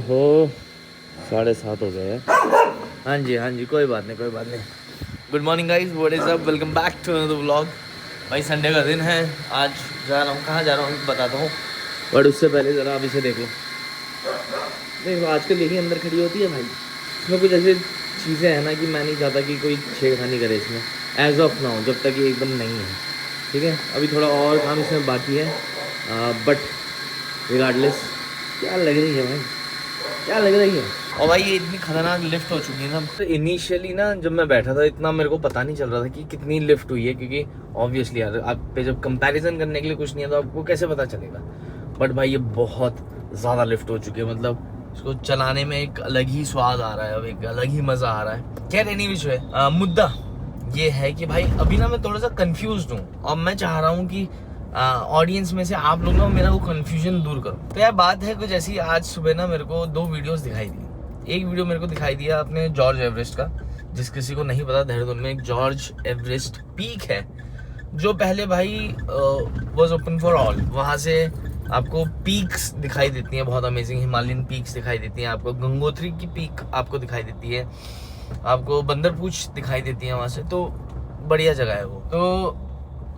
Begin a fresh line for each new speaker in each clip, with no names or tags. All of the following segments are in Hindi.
हो 7:30 हो गए हैं। हाँ जी कोई बात नहीं। Good morning guys, what is up, welcome back to another vlog. भाई संडे का दिन है, आज जा रहा हूँ, कहाँ जा रहा हूँ बताता हूँ, बट उससे पहले ज़रा आप इसे देख लो। देखो आजकल यही अंदर खड़ी होती है भाई, इसमें कुछ ऐसी चीज़ें हैं ना कि मैं नहीं चाहता कि कोई छेड़खानी करे इसमें, एज ऑफ नाउ, जब तक ये एकदम नहीं है। ठीक है, अभी थोड़ा और काम इसमें बाकी है, बट रिगार्डलेस क्या लग रही है भाई, क्या लग रही है। और भाई ये इतनी खतरनाक लिफ्ट हो चुकी है ना, तो इनिशियली ना जब मैं बैठा था इतना मेरे को पता नहीं चल रहा था कि कितनी लिफ्ट हुई है, क्योंकि ऑब्वियसली यार आप पे जब कंपैरिजन करने के लिए कुछ नहीं है तो आपको कैसे पता चलेगा। बट भाई ये बहुत ज़्यादा लिफ्ट हो चुकी है, मतलब इसको चलाने में एक अलग ही स्वाद आ रहा है, अब एक अलग ही मज़ा आ रहा है। खैर एनी विच है, मुद्दा ये है कि भाई अभी ना मैं थोड़ा सा कन्फ्यूज हूँ, और मैं चाह रहा हूँ कि ऑडियंस में से आप लोग ना मेरा वो कन्फ्यूजन दूर करो। तो यार बात है कुछ ऐसी, आज सुबह ना मेरे को 2 वीडियोस दिखाई दी। एक वीडियो मेरे को दिखाई दिया अपने जॉर्ज एवरेस्ट का, जिस किसी को नहीं पता देहरादून में एक जॉर्ज एवरेस्ट पीक है, जो पहले भाई वाज ओपन फॉर ऑल। वहाँ से आपको पीक्स दिखाई देती हैं, बहुत अमेजिंग हिमालयन पीक्स दिखाई देती हैं, आपको गंगोत्री की पीक आपको दिखाई देती है, आपको बंदरपूछ दिखाई देती है वहाँ से, तो बढ़िया जगह है वो। तो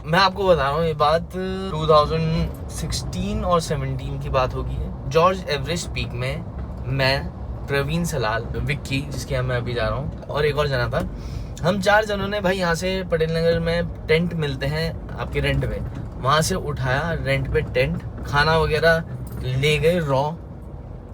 मैं आपको बता रहा हूँ, ये बात 2016 और 17 की बात होगी है। जॉर्ज एवरेस्ट पीक में मैं, प्रवीण सलाल, विक्की जिसके यहाँ मैं अभी जा रहा हूँ, और एक और जना था, हम 4 जनों ने भाई यहाँ से पटेल नगर में टेंट मिलते हैं आपके रेंट पे, वहाँ से उठाया रेंट पे टेंट, खाना वगैरह ले गए रॉ,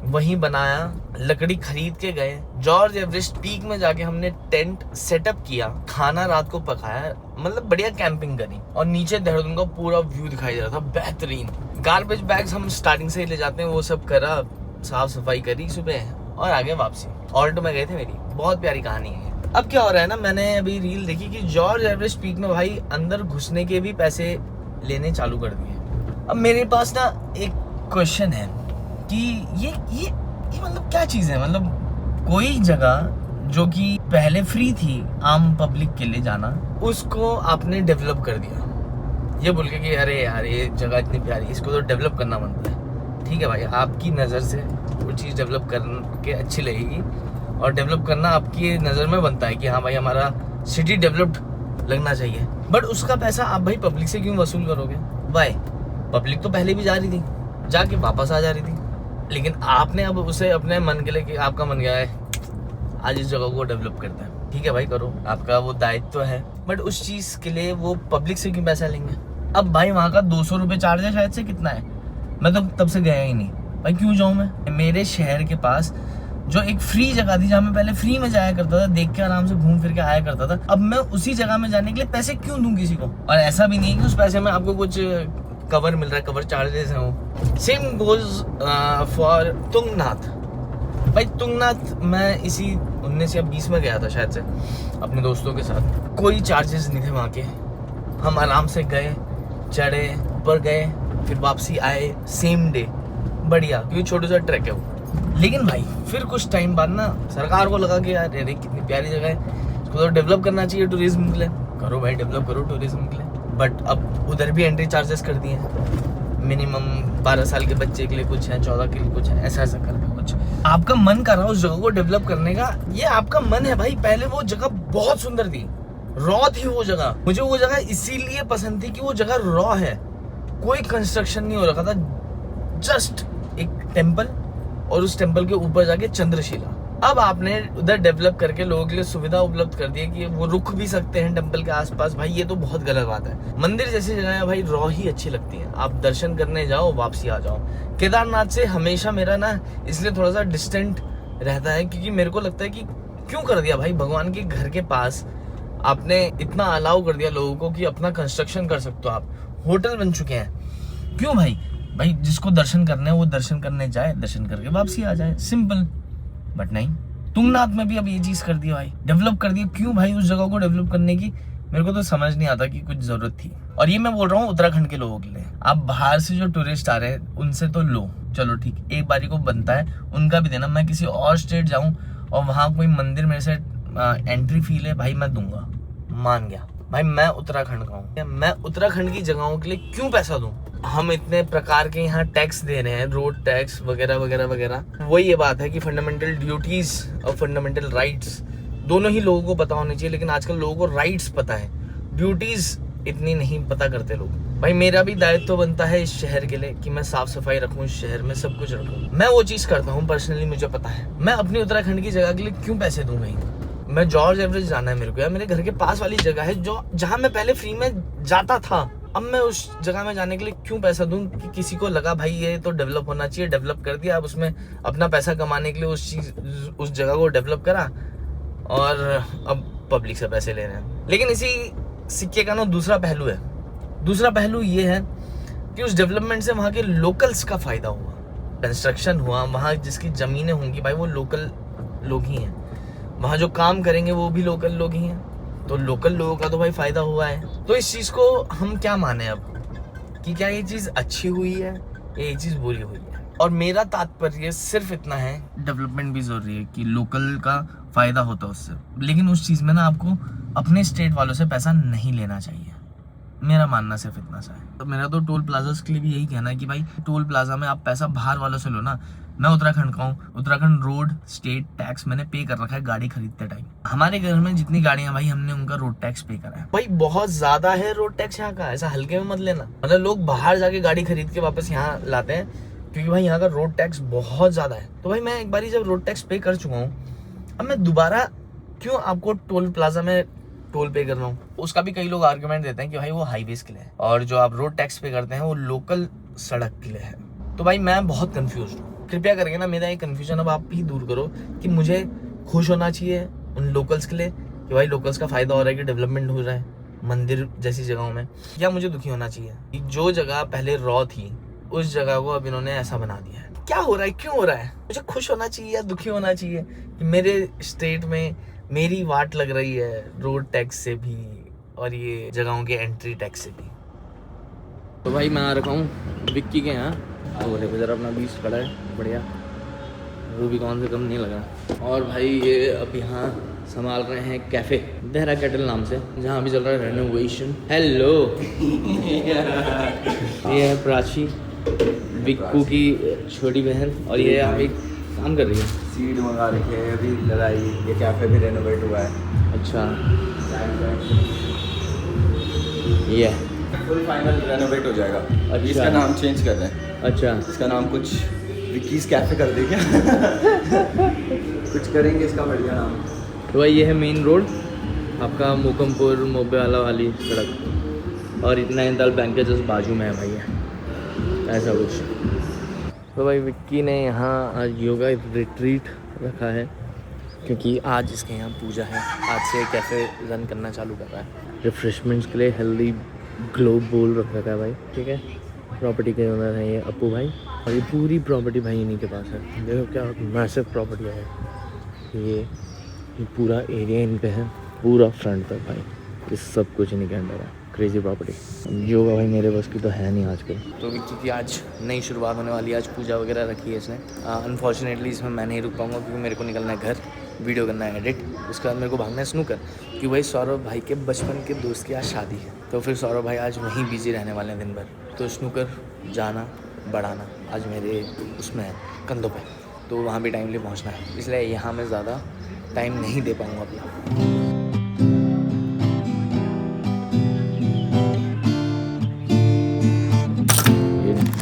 वहीं बनाया, लकड़ी खरीद के गए, जॉर्ज एवरेस्ट पीक में जाके हमने टेंट सेटअप किया, खाना रात को पकाया, मतलब बढ़िया कैंपिंग करी, और नीचे देहरादून का पूरा व्यू दिखाई दे रहा था बेहतरीन। गार्बेज बैग्स हम स्टार्टिंग से ही ले जाते हैं, वो सब करा, साफ सफाई करी सुबह, और आगे वापसी। ऑल्टो में गए थे, मेरी बहुत प्यारी कहानी है। अब क्या हो रहा है ना, मैंने अभी रील देखी कि जॉर्ज एवरेस्ट पीक में भाई अंदर घुसने के भी पैसे लेने चालू कर दिए। अब मेरे पास ना एक क्वेश्चन है कि ये मतलब क्या चीज़ है, मतलब कोई जगह जो कि पहले फ्री थी आम पब्लिक के लिए जाना, उसको आपने डेवलप कर दिया, ये बोल के कि अरे यार ये जगह इतनी प्यारी, इसको तो डेवलप करना बनता है। ठीक है भाई, आपकी नज़र से वो चीज़ डेवलप करके अच्छी लगेगी, और डेवलप करना आपकी नज़र में बनता है कि हाँ भाई हमारा सिटी डेवलप्ड लगना चाहिए, बट उसका पैसा आप भाई पब्लिक से क्यों वसूल करोगे? वाई? पब्लिक तो पहले भी जा रही थी, जाके वापस आ जा रही थी, लेकिन आपने अब उसे अपने मन के लिए, कि आपका मन गया है आज इस जगह को डेवलप करते हैं, ठीक है भाई करो, आपका वो दायित्व है, बट उस चीज़ के लिए वो पब्लिक से क्यों पैसा लेंगे? अब भाई वहाँ का 200 रुपये चार्ज है शायद से, कितना है, मैं तो तब से गया ही नहीं भाई, क्यों जाऊँ मैं? मेरे शहर के पास जो एक फ्री जगह थी, जहाँ मैं पहले फ्री में जाया करता था, देख के आराम से घूम फिर के आया करता था, अब मैं उसी जगह में जाने के लिए पैसे क्यों दूं किसी को? और ऐसा भी नहीं है कि उस पैसे में आपको कुछ कवर मिल रहा है, कवर चार्जेस हैं वो। Same goes for Tungnath. भाई तुंगनाथ मैं इसी 19 या 20 में गया था शायद से अपने दोस्तों के साथ, कोई चार्जेस नहीं थे वहाँ के, हम आराम से गए, चढ़े, ऊपर गए, फिर वापसी आए सेम डे, बढ़िया, क्योंकि छोटा सा ट्रैक है वो। लेकिन भाई फिर कुछ टाइम बाद ना सरकार को लगा कि यार अरे कितनी प्यारी जगह है, इसको तो डेवलप करना चाहिए टूरिज्म के लिए, करो भाई डेवलप करो टूरिज्म के लिए, बट अब उधर भी एंट्री चार्जेस कर दिए हैं, मिनिमम 12 साल के बच्चे के लिए कुछ है, 14 के लिए कुछ है, ऐसा करके कुछ। आपका मन कर रहा है उस जगह को डेवलप करने का, ये आपका मन है भाई, पहले वो जगह बहुत सुंदर थी, रॉ थी वो जगह, मुझे वो जगह इसीलिए पसंद थी कि वो जगह रॉ है, कोई कंस्ट्रक्शन नहीं हो रखा था, जस्ट एक टेम्पल, और उस टेम्पल के ऊपर जाके चंद्रशिला। अब आपने उधर डेवलप करके लोगों के लिए सुविधा उपलब्ध कर दी है कि वो रुक भी सकते हैं टेम्पल के आसपास, भाई ये तो बहुत गलत बात है। मंदिर जैसी जगह है भाई रॉ ही अच्छी लगती है, आप दर्शन करने जाओ वापसी आ जाओ। केदारनाथ से हमेशा मेरा ना इसलिए थोड़ा सा डिस्टेंट रहता है, क्योंकि मेरे को लगता है कि क्यों कर दिया भाई, भगवान के घर के पास आपने इतना अलाउ कर दिया लोगों को कि अपना कंस्ट्रक्शन कर सकते हो, आप होटल बन चुके हैं, क्यों भाई? भाई जिसको दर्शन करने है वो दर्शन करने जाए, दर्शन करके वापसी आ जाए, सिंपल। बट नहीं, तुंगनाथ में भी अब ये चीज कर दिया भाई, डेवलप कर दिया, क्यों भाई? उस जगह को डेवलप करने की मेरे को तो समझ नहीं आता कि कुछ जरूरत थी। और ये मैं बोल रहा हूँ उत्तराखंड के लोगों के लिए, आप बाहर से जो टूरिस्ट आ रहे हैं उनसे तो लो, चलो ठीक, एक बारी को बनता है उनका भी देना, मैं किसी और स्टेट जाऊँ और वहाँ कोई मंदिर मेरे से एंट्री फी ले, भाई मैं दूंगा, मान गया भाई, मैं उत्तराखंड का हूँ, मैं उत्तराखंड की जगहों के लिए क्यों पैसा दूं? हम इतने प्रकार के यहाँ टैक्स दे रहे हैं, रोड टैक्स वगैरह वगैरह वगैरह। वो ये बात है कि फंडामेंटल ड्यूटीज और फंडामेंटल राइट्स दोनों ही लोगों को पता होने चाहिए, लेकिन आजकल लोगों को राइट्स पता है, ड्यूटीज इतनी नहीं पता करते लोग। भाई मेरा भी दायित्व तो बनता है इस शहर के लिए कि मैं साफ सफाई रखूं, इस शहर में सब कुछ रखूं। मैं वो चीज करता हूँ पर्सनली, मुझे पता है। मैं अपनी उत्तराखंड की जगह के लिए क्यों पैसे दूं भाई? मैं जॉर्ज एवरेस्ट जाना है मेरे को, यार मेरे घर के पास वाली जगह है जो जहाँ मैं पहले फ्री में जाता था। अब मैं उस जगह में जाने के लिए क्यों पैसा दूं? कि किसी को लगा भाई ये तो डेवलप होना चाहिए, डेवलप कर दिया, अब उसमें अपना पैसा कमाने के लिए उस जगह को डेवलप करा और अब पब्लिक से पैसे ले रहे हैं। लेकिन इसी सिक्के का ना दूसरा पहलू है। दूसरा पहलू ये है कि उस डेवलपमेंट से वहाँ के लोकल्स का फायदा हुआ, कंस्ट्रक्शन हुआ, वहाँ जिसकी जमीनें होंगी भाई वो लोकल लोग ही हैं, वहाँ जो काम करेंगे वो भी लोकल लोग ही हैं, तो लोकल लोगों का तो भाई फायदा हुआ है। तो इस चीज़ को हम क्या माने अब कि क्या ये चीज़ अच्छी हुई है या ये चीज़ बुरी हुई है? और मेरा तात्पर्य सिर्फ इतना है, डेवलपमेंट भी जरूरी है कि लोकल का फायदा होता है उससे, लेकिन उस चीज़ में ना आपको अपने स्टेट वालों से पैसा नहीं लेना चाहिए। मेरा मानना सिर्फ इतना सा है। तो मेरा तो टोल प्लाजा के लिए भी यही कहना है कि भाई टोल प्लाजा में आप पैसा बाहर वालों से लो ना। मैं उत्तराखंड का हूँ, उत्तराखंड रोड स्टेट टैक्स मैंने पे कर रखा है गाड़ी खरीदते टाइम। हमारे घर में जितनी गाड़ियां भाई हमने उनका रोड टैक्स पे करा है। भाई बहुत ज्यादा है रोड टैक्स यहाँ का, ऐसा हल्के में मत लेना। मतलब लोग बाहर जाके गाड़ी खरीद के वापस यहाँ लाते हैं क्योंकि भाई यहाँ का रोड टैक्स बहुत ज्यादा है। तो भाई मैं एक बारी जब रोड टैक्स पे कर चुका हूँ, अब मैं दोबारा क्यों आपको टोल प्लाजा में टोल पे कर रहा हूँ? उसका भी कई लोग आर्गुमेंट देते हैं कि भाई वो हाईवेज के लिए है और जो आप रोड टैक्स पे करते हैं वो लोकल सड़क के लिए है। तो भाई मैं बहुत कंफ्यूज हूँ। कृपया करके ना मेरा ये कंफ्यूजन अब आप ही दूर करो कि मुझे खुश होना चाहिए उन लोकल्स के लिए कि भाई लोकल्स का फायदा हो रहा है कि डेवलपमेंट हो रहा है मंदिर जैसी जगहों में, या मुझे दुखी होना चाहिए कि जो जगह पहले रॉ थी उस जगह को अब इन्होंने ऐसा बना दिया है? क्या हो रहा है, क्यों हो रहा है? मुझे खुश होना चाहिए या दुखी होना चाहिए कि मेरे स्टेट में मेरी वाट लग रही है रोड टैक्स से भी और ये जगहों के एंट्री टैक्स से भी? तो भाई मैं आ रखा हूँ विक्की के यहाँ, बोले जरा अपना बीच खड़ा है बढ़िया, रूबिकॉन से कम नहीं लगा। और भाई ये अब यहाँ संभाल रहे हैं कैफ़े देहरा कैटल नाम से, जहाँ अभी चल रहा है रेनोवेशन। हेलो ये है प्राची, विक्कू की छोटी बहन, और ये अभी काम कर रही है।
सीट मंगा रखी है, अभी लगाई, ये कैफ़े भी रेनोवेट हुआ है।
अच्छा ये
फुल फाइनल रेनोवेट हो जाएगा।
अच्छा।
इसका नाम चेंज कर रहे हैं।
अच्छा
इसका नाम कुछ विक्कीज़ कैफ़े कर दे क्या? कुछ करेंगे इसका बढ़िया नाम।
तो भाई ये है मेन रोड आपका मोकमपुर मोबेवाला वाली सड़क, और इतना इंदल बैंक के जस्ट बाजू में है भाई है ऐसा कुछ। तो भाई विक्की ने यहाँ आज योगा रिट्रीट रखा है क्योंकि आज इसके यहाँ पूजा है। आज से कैफ़े रन करना चालू कर रहा है। रिफ्रेशमेंट्स के लिए हेल्दी ग्लोब बोल रखा है भाई, ठीक है। प्रॉपर्टी के ओनर हैं ये अपू भाई, और ये पूरी प्रॉपर्टी भाई इन्हीं के पास है। देखो क्या मैसिव प्रॉपर्टी है ये पूरा एरिया इन पे है, पूरा फ्रंट तक भाई, ये सब कुछ इन्हीं के अंदर है। Crazy property. योगा भाई मेरे बस की तो है नहीं आजकल। तो विक्की की आज नई शुरुआत होने वाली है, आज पूजा वगैरह रखी है इसने। अनफॉर्चुनेटली इसमें मैं नहीं रुक पाऊँगा क्योंकि मेरे को निकलना है घर, वीडियो करना है एडिट, उसके बाद मेरे को भागना है स्नूकर, क्योंकि भाई सौरभ भाई के बचपन के दोस्त की आज शादी है। तो फिर सौरभ भाई आज वहीं बिजी रहने वाले हैं दिन भर, तो स्नूकर जाना बढ़ाना आज मेरे उसमें है कंधों पे, तो वहाँ भी टाइमली पहुँचना है, इसलिए यहाँ मैं ज़्यादा टाइम नहीं दे पाऊँगा अपना।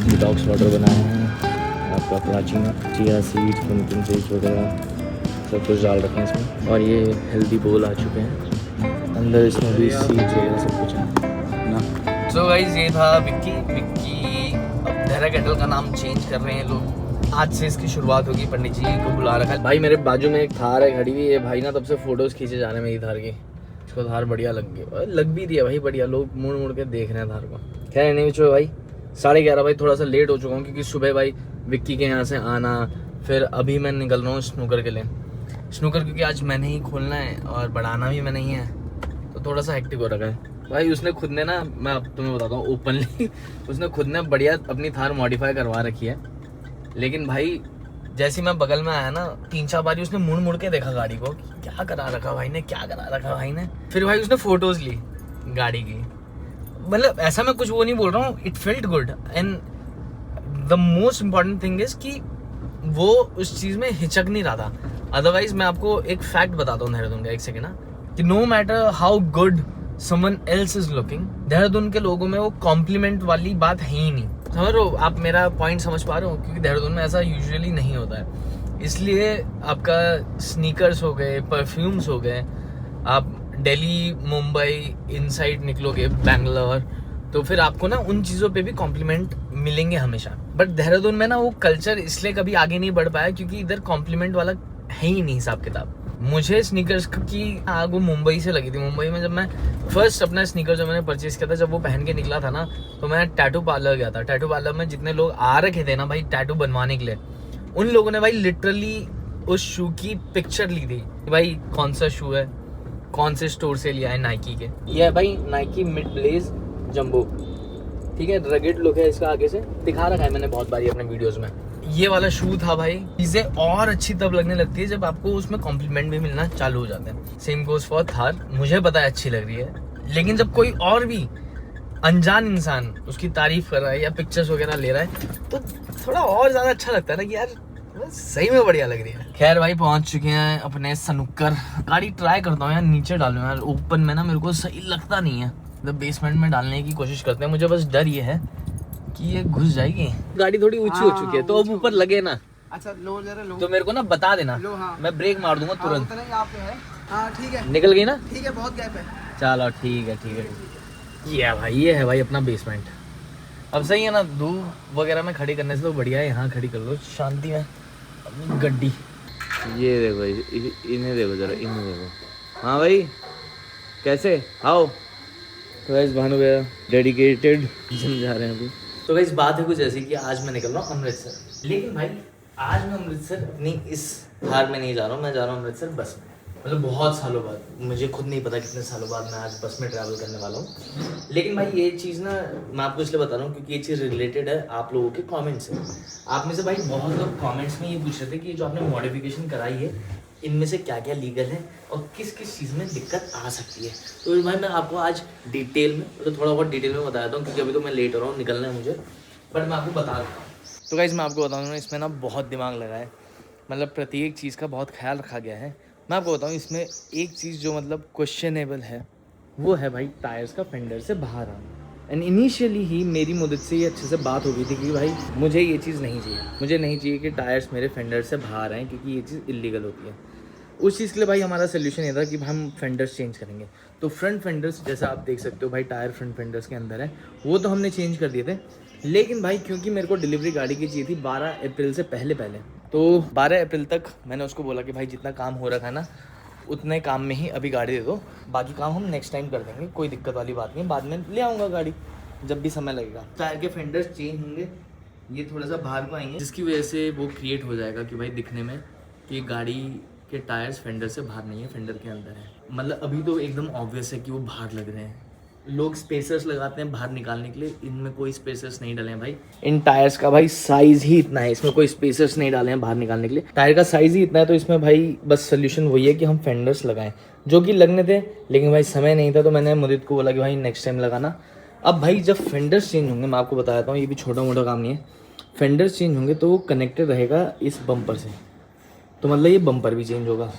डिटॉक्स वाटर बनाया है आपका प्राची में, चिया सीड्स, पुम्किन सीड्स वगैरह सब कुछ डाल रखे हैं इसमें, और ये हेल्दी बोल आ चुके हैं अंदर, इसमें भी सीड्स वगैरह सब कुछ है ना। सो गाइस ये था विक्की अब देहरा कैटल का नाम चेंज कर रहे हैं लोग, आज से इसकी शुरुआत होगी। पंडित जी को बुला रखा है। भाई मेरे बाजू में एक थार है खड़ी हुई, ये भाई ना तब से फोटोज़ खींचे जा रहे हैं मेरी थार की, इसको थार बढ़िया लग भी दिया भाई, बढ़िया, लोग मुड़ मुड़ के देख रहे हैं थार को। खैर नहीं छो भाई 11:30 भाई, थोड़ा सा लेट हो चुका हूँ क्योंकि सुबह भाई विक्की के यहाँ से आना, फिर अभी मैं निकल रहा हूँ स्नूकर के लिए। स्नूकर क्योंकि आज मैंने ही खोलना है और बढ़ाना भी मैंने ही है, तो थोड़ा सा हेक्टिक हो रखा है भाई। उसने खुद ने ना, मैं अब तुम्हें बताता हूँ ओपनली, उसने खुद ने बढ़िया अपनी थार मॉडिफाई करवा रखी है, लेकिन भाई जैसे मैं बगल में आया ना 3-4 बारी उसने मुड़ मुड़ के देखा गाड़ी को, क्या करा रखा भाई ने, क्या करा रखा भाई ने। फिर भाई उसने फोटोज़ ली गाड़ी की, मतलब ऐसा मैं कुछ वो नहीं बोल रहा हूँ, it felt good and the most important thing is कि वो उस चीज़ में हिचक नहीं रहा था। अदरवाइज मैं आपको एक फैक्ट बताता हूँ देहरादून का, एक सेकेंड ना, कि no matter how good someone else is looking, Dehradun के लोगों में वो कॉम्प्लीमेंट वाली बात है ही नहीं। समझ रहे हो आप मेरा पॉइंट, समझ पा रहे हो? क्योंकि देहरादून में ऐसा यूजुअली नहीं होता है। इसलिए आपका स्नीकर्स हो गए, परफ्यूम्स हो गए, आप दिल्ली मुंबई इनसाइड निकलोगे बैंगलोर, तो फिर आपको ना उन चीज़ों पे भी कॉम्प्लीमेंट मिलेंगे हमेशा। बट देहरादून में ना वो कल्चर इसलिए कभी आगे नहीं बढ़ पाया क्योंकि इधर कॉम्प्लीमेंट वाला है ही नहीं हिसाब किताब। मुझे स्नीकर्स की आग वो मुंबई से लगी थी। मुंबई में जब मैं फर्स्ट अपना स्नीकर जो मैंने परचेज किया था, जब वो पहन के निकला था ना, तो मैं टैटू पार्लर गया था। टैटू पार्लर में जितने लोग आ रखे थे ना भाई टैटू बनवाने के लिए, उन लोगों ने भाई लिटरली उस शू की पिक्चर ली थी। भाई कौन सा शू है, कौन से स्टोर से लिया है, नाइकी के। ये है भाई नाइकी मिड ब्लेज जंबो, ठीक है, रगेड लुक है इसका, आगे से दिखा रखा है मैंने बहुत बारी अपने वीडियोस में। ये वाला शू था भाई। चीजें और अच्छी तब लगने लगती है जब आपको उसमें कॉम्प्लीमेंट भी मिलना चालू हो जाते हैं। सेम गोज फॉर थार, मुझे पता है अच्छी लग रही है, लेकिन जब कोई और भी अनजान इंसान उसकी तारीफ कर रहा है या पिक्चर्स वगैरह ले रहा है तो थोड़ा और ज्यादा अच्छा लगता है ना कि यार सही में बढ़िया लग रही है। खैर भाई पहुंच चुके हैं अपने सनुक्कर। गाड़ी ट्राई करता हूँ यार नीचे डालूं यार, ओपन में ना मेरे को सही लगता नहीं है। मतलब बेसमेंट में डालने की कोशिश करते हैं, मुझे बस डर ये है कि ये घुस जाएगी। गाड़ी थोड़ी ऊंची हो चुकी है तो अब ऊपर लगे ना,
अच्छा लो जरा लो,
तो मेरे को ना बता देना,
हाँ।
मैं ब्रेक मार दूंगा तुरंत।
यहाँ पे है, हाँ ठीक है,
निकल गई ना,
ठीक है, बहुत गैप है।
चलो ठीक है ठीक है। ये है भाई, ये है भाई अपना बेसमेंट। अब सही है ना, धूप वगैरह में खड़ी करने से तो बढ़िया है यहाँ खड़ी कर लो शांति में अपनी गड्डी।
ये देखो इन्हें देखो जरा, इन्हें देखो। हाँ भाई कैसे आओ। तो गाइस भानु भैया डेडिकेटेड जा रहे हैं अभी।
तो गाइस बात है कुछ ऐसी कि आज मैं निकल रहा हूँ अमृतसर, लेकिन भाई आज मैं अमृतसर अपनी इस हार में नहीं जा रहा हूँ, मैं जा रहा हूँ अमृतसर बस में। मतलब बहुत सालों बाद, मुझे खुद नहीं पता कितने सालों बाद मैं आज बस में ट्रैवल करने वाला हूँ। लेकिन भाई ये चीज़ ना मैं आपको इसलिए बता रहा हूँ क्योंकि ये चीज़ रिलेटेड है आप लोगों के कमेंट्स से। आप में से भाई बहुत लोग कमेंट्स में ये पूछ रहे थे कि जो आपने मॉडिफिकेशन कराई है इनमें से क्या क्या लीगल है और किस किस चीज़ में दिक्कत आ सकती है। तो भाई मैं आपको आज डिटेल में, मतलब थोड़ा बहुत डिटेल में बता देता हूँ क्योंकि अभी तो मैं लेट हो रहा हूँ, निकलना है मुझे, बट मैं आपको बता देता हूँ। तो गाइस मैं आपको बताऊँ ना, इसमें ना बहुत दिमाग लगा है, मतलब प्रत्येक चीज़ का बहुत ख्याल रखा गया है। मैं आपको बताऊँ इसमें एक चीज़ जो मतलब क्वेश्चनेबल है वो है भाई टायर्स का फेंडर से बाहर आना। एंड इनिशियली ही मेरी मदद से ये अच्छे से बात हो गई थी कि भाई मुझे ये चीज़ नहीं चाहिए, मुझे नहीं चाहिए कि टायर्स मेरे फेंडर से बाहर आएँ क्योंकि ये चीज़ इलीगल होती है। उस चीज़ के लिए भाई हमारा सोल्यूशन ये था कि हम फेंडर्स चेंज करेंगे। तो फ्रंट फेंडर्स जैसा आप देख सकते हो भाई टायर फ्रंट फेंडर्स के अंदर है, वो तो हमने चेंज कर दिए थे। लेकिन भाई क्योंकि मेरे को डिलीवरी गाड़ी की चाहिए थी 12 अप्रैल से पहले, तो 12 अप्रैल तक मैंने उसको बोला कि भाई जितना काम हो रखा है ना उतने काम में ही अभी गाड़ी दे दो, बाकी काम हम नेक्स्ट टाइम कर देंगे, कोई दिक्कत वाली बात नहीं, बाद में ले आऊँगा गाड़ी जब भी समय लगेगा। टायर के फेंडर्स चेंज होंगे, ये थोड़ा सा बाहर को आएंगे जिसकी वजह से वो क्रिएट हो जाएगा कि भाई दिखने में कि गाड़ी के टायर्स फेंडर से बाहर नहीं है, फेंडर के अंदर है। मतलब अभी तो एकदम ऑब्वियस है कि वो बाहर लग रहे हैं, लोग स्पेसर्स लगाते हैं बाहर निकालने के लिए, इनमें कोई स्पेसर्स नहीं डाले हैं भाई। इन टायर्स का भाई साइज ही इतना है, इसमें कोई स्पेसर्स नहीं डाले हैं बाहर निकालने के लिए, टायर का साइज ही इतना है। तो इसमें भाई बस सोल्यूशन वही है कि हम फेंडर्स लगाएं, जो कि लगने थे, लेकिन भाई समय नहीं था तो मैंने मुदित को बोला कि भाई नेक्स्ट टाइम लगाना। अब भाई जब फेंडर्स चेंज होंगे, मैं आपको बता देता हूँ, ये भी छोटा मोटा काम नहीं है, फेंडर्स चेंज होंगे तो वो कनेक्टेड रहेगा इस बम्पर से, तो मतलब ये बम्पर भी चेंज होगा।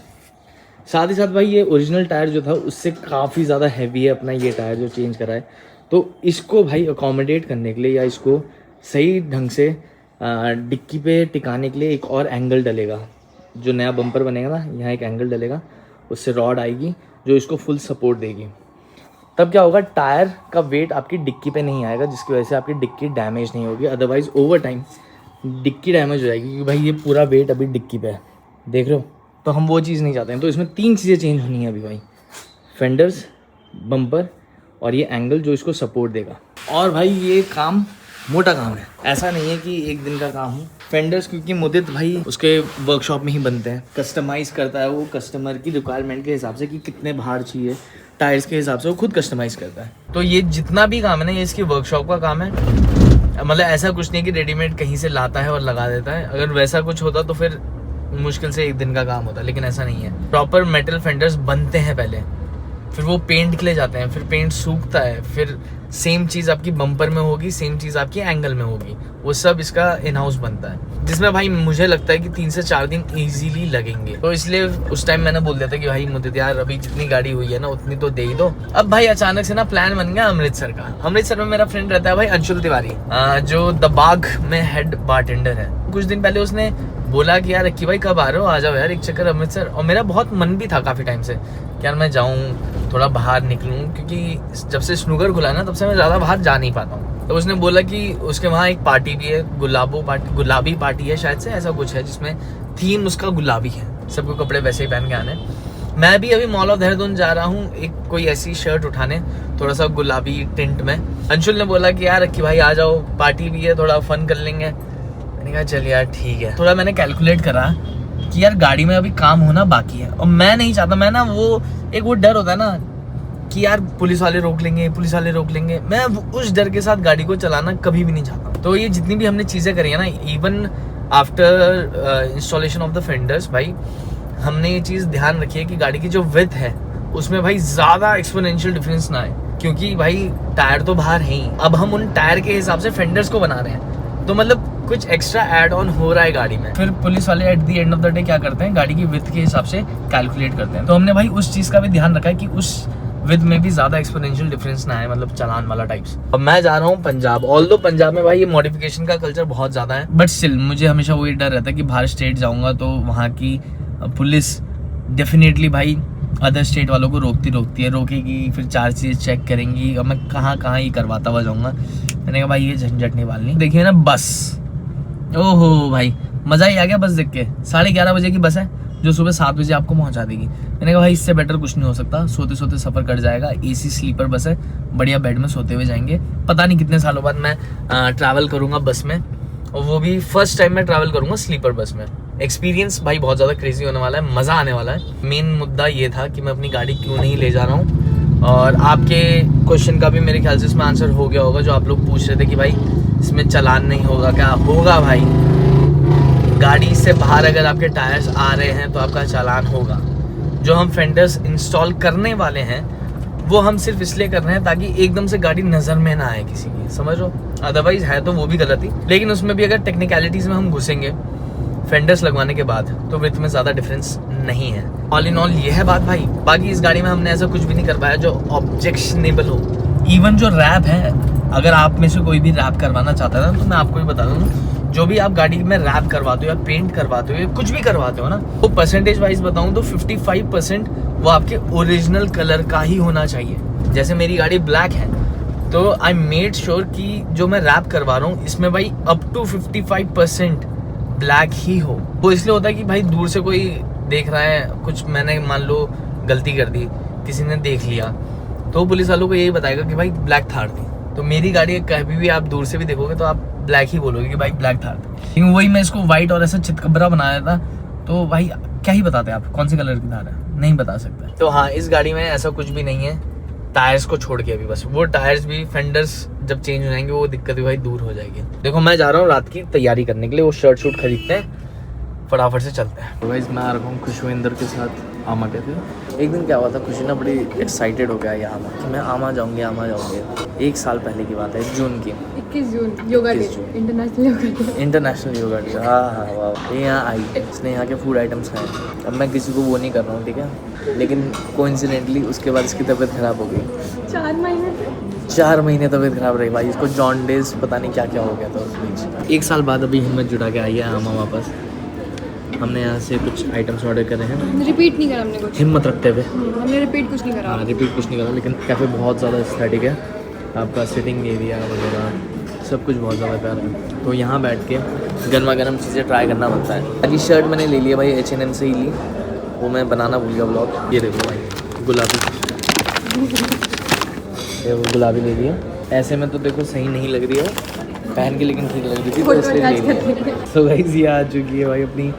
साथ ही साथ भाई ये ओरिजिनल टायर जो था उससे काफ़ी ज़्यादा हैवी है अपना ये टायर जो चेंज करा है, तो इसको भाई अकोमोडेट करने के लिए या इसको सही ढंग से डिक्की पे टिकाने के लिए एक और एंगल डलेगा। जो नया बम्पर बनेगा ना, यहाँ एक एंगल डलेगा, उससे रॉड आएगी जो इसको फुल सपोर्ट देगी। तब क्या होगा, टायर का वेट आपकी डिक्की पे नहीं आएगा, जिसकी वजह से आपकी डिक्की डैमेज नहीं होगी। Otherwise over time dickey damage हो जाएगी क्योंकि भाई ये पूरा वेट अभी डिक्की पे है, देख रहे हो, तो हम वो चीज़ नहीं चाहते हैं। तो इसमें 3 चीज़ें चेंज होनी है अभी भाई, फेंडर्स, बम्पर और ये एंगल जो इसको सपोर्ट देगा। और भाई ये काम मोटा काम है, ऐसा नहीं है कि एक दिन का काम हो। फेंडर्स क्योंकि मुदित भाई उसके वर्कशॉप में ही बनते हैं, कस्टमाइज़ करता है वो कस्टमर की रिक्वायरमेंट के हिसाब से कि कितने बाहर चाहिए, टायर्स के हिसाब से वो खुद कस्टमाइज़ करता है। तो ये जितना भी काम है ना ये इसकी वर्कशॉप का काम है। मतलब ऐसा कुछ नहीं कि रेडीमेड कहीं से लाता है और लगा देता है, अगर वैसा कुछ होता तो फिर मुश्किल से एक दिन का काम होता, लेकिन ऐसा नहीं है। प्रॉपर मेटल फेंडर्स बनते हैं पहले, फिर वो पेंट के लिए जाते हैं, फिर पेंट सूखता है, फिर सेम चीज़ आपकी बम्पर में होगी, सेम चीज़ आपकी एंगल में होगी, वो सब इसका इन हाउस बनता है, जिसमें भाई मुझे लगता है कि 3 से 4 दिन इजीली लगेंगे। तो इसलिए उस टाइम मैंने बोल दिया था कि भाई मुझे यार अभी जितनी गाड़ी हुई है ना उतनी तो दे ही दो। अब भाई अचानक से ना प्लान बन गया अमृतसर का। अमृतसर में मेरा फ्रेंड रहता है भाई अंशुल तिवारी, जो द बाग में हेड बारटेंडर है। कुछ दिन पहले उसने बोला कि यार अक्की भाई कब आ रहे हो, आ जाओ यार एक चक्कर अमृतसर। और मेरा बहुत मन भी था काफ़ी टाइम से कि यार मैं जाऊँ, थोड़ा बाहर निकलूँ, क्योंकि जब से स्नूकर खुला ना तब से मैं ज़्यादा बाहर जा नहीं पाता हूँ। तो उसने बोला कि उसके वहाँ एक पार्टी भी है, गुलाबी पार्टी है शायद से, ऐसा कुछ है, जिसमें थीम उसका गुलाबी है, सबको कपड़े वैसे ही पहन के आने। मैं भी अभी मॉल ऑफ देहरादून जा रहा हूँ एक कोई ऐसी शर्ट उठाने, थोड़ा सा गुलाबी टिंट में। अंशुल ने बोला कि यार अक्की भाई आ जाओ, पार्टी भी है, थोड़ा फन कर लेंगे। मैंने कहा चल यार ठीक है। थोड़ा मैंने कैलकुलेट करा कि यार गाड़ी में अभी काम होना बाकी है, और मैं नहीं चाहता, मैं ना वो डर होता है ना कि यार पुलिस वाले रोक लेंगे, मैं उस डर के साथ गाड़ी को चलाना कभी भी नहीं चाहता। तो ये जितनी भी हमने चीज़ें करी है ना, even after installation of the fenders, भाई हमने ये चीज़ ध्यान रखी है कि गाड़ी की जो विड्थ है उसमें भाई ज़्यादा एक्सपोनेंशियल डिफरेंस ना आए, क्योंकि भाई टायर तो बाहर है ही, अब हम उन टायर के हिसाब से फेंडर्स को बना रहे हैं, तो मतलब कुछ एक्स्ट्रा ऐड ऑन हो रहा है गाड़ी में। फिर पुलिस वाले at the end of the day क्या करते हैं, गाड़ी की विड्थ के हिसाब से कैलकुलेट करते हैं। तो हमने भाई उस चीज़ का भी ध्यान रखा है कि उस विद में भी ज्यादा एक्सपोनेंशियल डिफरेंस ना है, मतलब चालान वाला टाइप्स। अब मैं जा रहा हूँ पंजाब, ऑल्दो पंजाब में भाई ये मॉडिफिकेशन का कल्चर बहुत ज्यादा है, बट स्टिल मुझे हमेशा वही डर रहता है कि बाहर स्टेट जाऊंगा तो वहाँ की पुलिस डेफिनेटली भाई अदर स्टेट वालों को रोकेगी, फिर 4 चीज़ चेक करेंगी, और मैं कहाँ ही करवाता हुआ जाऊँगा। मैंने कहा भाई ये झंझट नहीं वालनी। देखिए ना बस, ओहो भाई मज़ा ही आ गया बस देख के। 11:30 बजे की बस है जो सुबह 7 बजे आपको पहुंचा देगी। मैंने कहा भाई इससे बेटर कुछ नहीं हो सकता, सोते सोते सफ़र कट जाएगा। एसी स्लीपर बस है, बढ़िया बेड में सोते हुए जाएंगे। पता नहीं कितने सालों बाद मैं ट्रैवल करूँगा बस में, और वो भी फर्स्ट टाइम मैं ट्रैवल करूँगा स्लीपर बस में। एक्सपीरियंस भाई बहुत ज़्यादा क्रेजी होने वाला है, मज़ा आने वाला है। मेन मुद्दा ये था कि मैं अपनी गाड़ी क्यों नहीं ले जा रहा हूँ, और आपके क्वेश्चन का भी मेरे ख्याल से इसमें आंसर हो गया होगा, जो आप लोग पूछ रहे थे कि भाई इसमें चालान नहीं होगा क्या। होगा भाई, गाड़ी से बाहर अगर आपके टायर्स आ रहे हैं तो आपका चालान होगा। जो हम फेंडर्स इंस्टॉल करने वाले हैं वो हम सिर्फ इसलिए कर रहे हैं ताकि एकदम से गाड़ी नज़र में ना आए किसी की, समझ लो। अदरवाइज है तो वो भी गलत ही, लेकिन उसमें भी अगर टेक्निकलिटीज़ में हम घुसेंगे फेंडर्स लगवाने के बाद तो विथ में ज़्यादा डिफरेंस नहीं है। ऑल इन ऑल ये है बात भाई। बाकी इस गाड़ी में हमने ऐसा कुछ भी नहीं कर पाया जो ऑब्जेक्शनेबल हो। इवन जो रैप है, अगर आप में से कोई भी रैप करवाना चाहता है ना, तो मैं आपको ही बता दूँ, जो भी आप गाड़ी में रैप करवाते हो या पेंट करवाते हो या कुछ भी करवाते हो ना, वो परसेंटेज वाइज बताऊं तो 55% वो आपके ओरिजिनल कलर का ही होना चाहिए। जैसे मेरी गाड़ी ब्लैक है तो आई मेड श्योर कि जो मैं रैप करवा रहा हूँ इसमें भाई अप टू 55% ब्लैक ही हो। वो इसलिए होता है कि भाई दूर से कोई देख रहा है, कुछ मैंने मान लो गलती कर दी, किसी ने देख लिया, तो पुलिस वालों को यही बताएगा कि भाई ब्लैक थार थी। तो मेरी गाड़ी कभी भी आप दूर से भी देखोगे तो आप ब्लैक ही बोलोगे कि भाई ब्लैक थार थी। लेकिन वही मैं इसको व्हाइट और ऐसा चितकबरा बनाया था, तो भाई क्या ही बताते आप कौन से कलर की थार है, नहीं बता सकता। तो हाँ, इस गाड़ी में ऐसा कुछ भी नहीं है, टायर्स को छोड़ के अभी बस। वो टायर्स भी फेंडर्स जब चेंज हो जाएंगे वो दिक्कत भी भाई दूर हो जाएगी। देखो मैं जा रहा हूँ रात की तैयारी करने के लिए, वो शर्ट शूट खरीदते हैं, फटाफट से चलते हैं। तो गाइस मैं आ रहा हूँ खुशविंदर के साथ आमा के थे। एक दिन क्या हुआ था, खुशी ना बड़ी एक्साइटेड हो गया यहाँ कि मैं आमा जाऊँगी। 1 साल पहले की बात है, जून की 21 जून yoga day, international yoga day. हाँ वाह, ये यहाँ आई, इसने यहाँ के फूड आइटम्स खाए। अब मैं किसी को वो नहीं कर रहा हूँ, ठीक है, लेकिन कोइंसिडेंटली उसके बाद इसकी तबीयत ख़राब हो गई। 4 महीने तबीयत ख़राब रही भाई, इसको जॉन्डिस पता नहीं क्या क्या हो गया था उस बीच। 1 साल बाद अभी हिम्मत जुटा के आई है आमा वापस। हमने यहाँ से कुछ आइटम्स ऑर्डर करे हैं,
रिपीट नहीं करा हमने कुछ,
हिम्मत रखते हुए
हमने रिपीट कुछ नहीं करा।
हाँ, रिपीट कुछ नहीं करा, लेकिन कैफ़े बहुत ज़्यादा एस्थेटिक है, आपका सिटिंग एरिया वगैरह सब कुछ बहुत ज़्यादा प्यारा है। तो यहाँ बैठ के गर्मा गर्म चीज़ें ट्राई करना बनता है। अभी शर्ट मैंने ले लिया भाई, H&M से ही ली, वो मैं बनाना भूल गया ब्लॉग। ये देखो भाई गुलाबी, ये वो गुलाबी ले लिया। ऐसे में तो देखो सही नहीं लग रही है पहन के, लेकिन ठीक लग रही थी तो इसलिए ले लिया। तो गाइस ये आ चुकी है भाई अपनी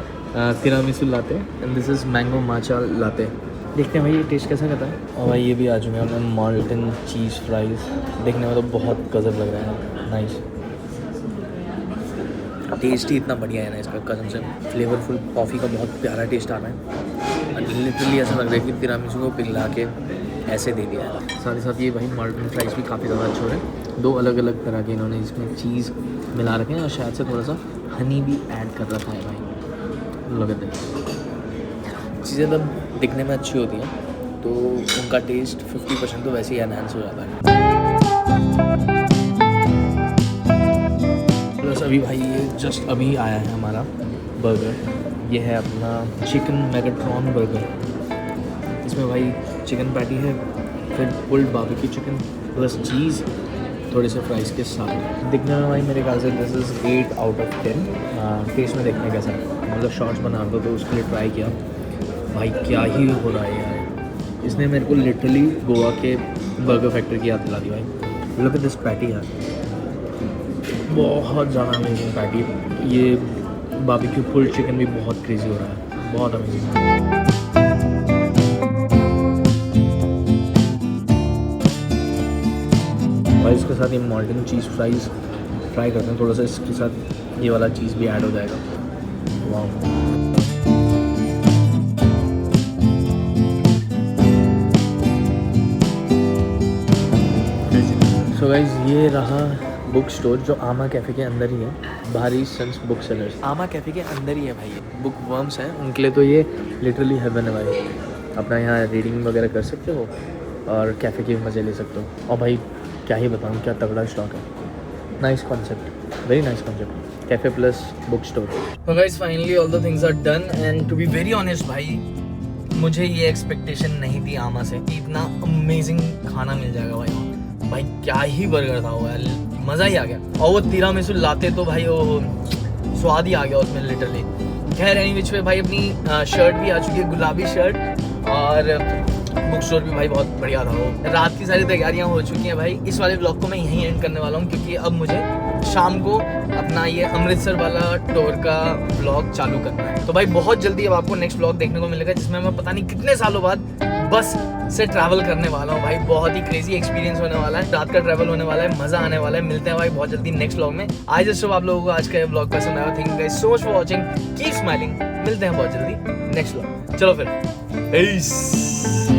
tiramisu latte, and this is mango matcha latte. देखते हैं भाई ये टेस्ट कैसा करता है। और भाई ये भी आ चुके हैं माल्टन चीज़ फ्राइज़, देखने में तो बहुत गजब लग रहा है, नाइस। टेस्ट ही इतना बढ़िया है ना इसका, कसम से फ्लेवरफुल, कॉफ़ी का बहुत प्यारा टेस्ट आ रहा है। लिटरली ऐसा लग रहा है कि तिरामिसू को पिघला के ऐसे दे दिया है। साथ ही साथ ये भाई मॉर्टन फ्राइज भी काफ़ी ज़्यादा अच्छे हो रहे हैं। 2 अलग अलग तरह के इन्होंने इसमें चीज़ मिला रखे हैं और शायद से थोड़ा सा हनी भी ऐड कर रखा है भाई। लोग चीज़ें जब दिखने में अच्छी होती हैं तो उनका टेस्ट 50% तो वैसे ही एनहांस हो जाता है। प्लस अभी भाई ये जस्ट अभी आया है हमारा बर्गर। ये है अपना चिकन मैगट्रॉन बर्गर। इसमें भाई चिकन पैटी है, फिर पुल्ड बारबेक्यू चिकन प्लस चीज़, थोड़े से फ्राइज़ के साथ। दिखने में भाई मेरे ख्याल से this is 8 out of 10। Test में देखने कैसा है, मतलब शॉर्ट्स बना दो तो उसके लिए ट्राई किया भाई, क्या ही हो रहा है यार। इसने मेरे को लिटरली गोवा के बर्गर फैक्ट्री की याद दिला दी भाई। लुक एट दिस पैटी यार, बहुत ज़्यादा अमेजिंग पैटी। ये बारबेक्यू पुल्ड चिकन भी बहुत क्रेजी हो रहा है, बहुत अमेजिंग। भाई इसके साथ ये मॉल्टन चीज़ फ्राइज़ फ्राई करते हैं, थोड़ा सा इसके साथ ये वाला चीज़ भी ऐड हो जाएगा। वाह। सो गाइस ये रहा बुक स्टोर जो आमा कैफ़े के अंदर ही है, भारी सन्स बुक सेलर्स। आमा कैफ़े के अंदर ही है भाई। बुक वर्म्स हैं, उनके लिए तो ये लिटरली हेवन है भाई। अपना यहाँ रीडिंग वगैरह कर सकते हो और कैफ़े के भी मज़े ले सकते हो। और भाई क्या ही बताऊँ, क्या तगड़ा स्टॉक है। Nice concept, very nice concept, cafe plus book store. तो guys finally all the things are done and to be very honest भाई, मुझे ये एक्सपेक्टेशन नहीं थी आमा से कि इतना अमेजिंग खाना मिल जाएगा भाई वहाँ। भाई क्या ही बर्गर था वो यार, मज़ा ही आ गया। और वो तिरामिसू लाते तो भाई वो स्वाद ही आ गया उसमें लिटरली। खैर एनी विच पे भाई अपनी शर्ट भी आ चुकी है, गुलाबी शर्ट, और बुक स्टोर भी भाई बहुत बढ़िया था वो। रात की सारी तैयारियां हो चुकी हैं भाई। इस वाले ब्लॉग को मैं यहीं एंड करने वाला हूँ क्योंकि अब मुझे शाम को अपना ये अमृतसर वाला टूर का ब्लॉग चालू करना है। तो भाई बहुत जल्दी अब आपको नेक्स्ट ब्लॉग देखने को मिलेगा जिसमें मैं पता नहीं कितने सालों बाद बस से ट्रैवल करने वाला हूँ भाई। बहुत ही क्रेजी एक्सपीरियंस होने वाला है, रात का ट्रैवल होने वाला है, मजा आने वाला है। मिलते हैं भाई बहुत जल्दी नेक्स्ट ब्लॉग में। आई जस्ट होप आप लोगों को आज का ये ब्लॉग पसंद आया। Thank you guys so much for watching, keep smiling. मिलते हैं बहुत जल्दी नेक्स्ट ब्लॉग। चलो फिर, peace।